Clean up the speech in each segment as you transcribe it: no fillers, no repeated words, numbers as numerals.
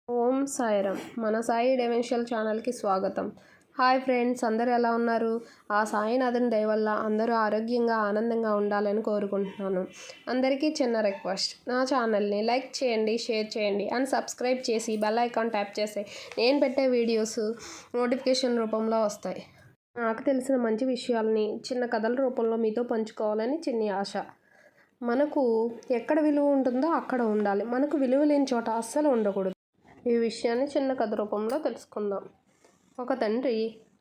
ఓం సాయిరామ్. మన సాయి డైమెన్షనల్ ఛానల్కి స్వాగతం. హాయ్ ఫ్రెండ్స్, అందరూ ఎలా ఉన్నారు? ఆ సాయినాథుని దయ వల్ల అందరూ ఆరోగ్యంగా ఆనందంగా ఉండాలని కోరుకుంటున్నాను. అందరికీ చిన్న రిక్వెస్ట్, నా ఛానల్ని లైక్ చేయండి, షేర్ చేయండి అండ్ సబ్స్క్రైబ్ చేసి బెల్ ఐకాన్ ట్యాప్ చేస్తే నేను పెట్టే వీడియోస్ నోటిఫికేషన్ రూపంలో వస్తాయి. నాకు తెలిసిన మంచి విషయాల్ని చిన్న కథల రూపంలో మీతో పంచుకోవాలని చిన్ని ఆశ. మనకు ఎక్కడ విలువ ఉంటుందో అక్కడ ఉండాలి, మనకు విలువ లేని చోట అస్సలు ఉండకూడదు. ఈ విషయాన్ని చిన్న కథ రూపంలో తెలుసుకుందాం. ఒక తండ్రి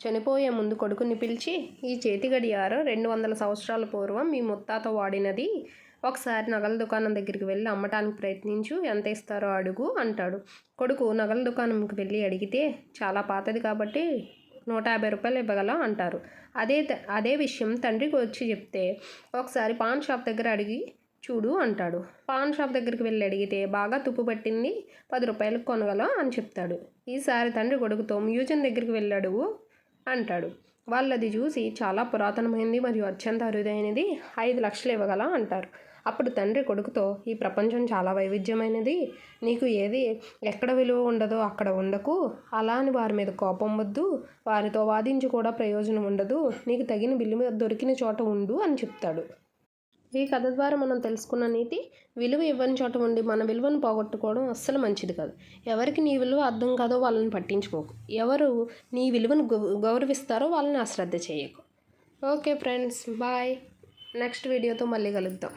చనిపోయే ముందు కొడుకుని పిలిచి, ఈ చేతి గడియారం 200 సంవత్సరాల పూర్వం మీ ముత్తాత వాడినది. ఒకసారి నగల దుకాణం దగ్గరికి వెళ్ళి అమ్మటానికి ప్రయత్నించు, ఎంత ఇస్తారో అడుగు అంటాడు. కొడుకు నగల దుకాణంకి వెళ్ళి అడిగితే, చాలా పాతది కాబట్టి 150 రూపాయలు ఇవ్వగలం అంటారు. అదే విషయం తండ్రికి వచ్చి చెప్తే, ఒకసారి పాన్ షాప్ దగ్గర అడిగి చూడు అంటాడు. పాన్ షాప్ దగ్గరికి వెళ్ళి అడిగితే, బాగా తుప్పు పట్టింది, 10 రూపాయలకు కొనగలం అని చెప్తాడు. ఈసారి తండ్రి కొడుకుతో మ్యూజియం దగ్గరికి వెళ్ళాడు అంటాడు. వాళ్ళది చూసి, చాలా పురాతనమైనది మరియు అత్యంత అరుదైనది, 5 లక్షలు ఇవ్వగలం అంటారు. అప్పుడు తండ్రి కొడుకుతో, ఈ ప్రపంచం చాలా వైవిధ్యమైనది, నీకు ఏది ఎక్కడ విలువ ఉండదో అక్కడ ఉండకు, అలా అని వారి మీద కోపం వద్దు, వారితో వాదించి కూడా ప్రయోజనం ఉండదు, నీకు తగిన విలువ దొరికిన చోట ఉండు అని చెప్తాడు. ఈ కథ ద్వారా మనం తెలుసుకున్న నీతి, విలువ ఇవ్వని చోట ఉండి మన విలువను పోగొట్టుకోవడం అస్సలు మంచిది కాదు. ఎవరికి నీ విలువ అర్థం కాదో వాళ్ళని పట్టించుకోకు, ఎవరు నీ విలువను గౌరవిస్తారో వాళ్ళని అశ్రద్ధ చేయకు. Okay friends, bye. నెక్స్ట్ వీడియోతో మళ్ళీ కలుద్దాం.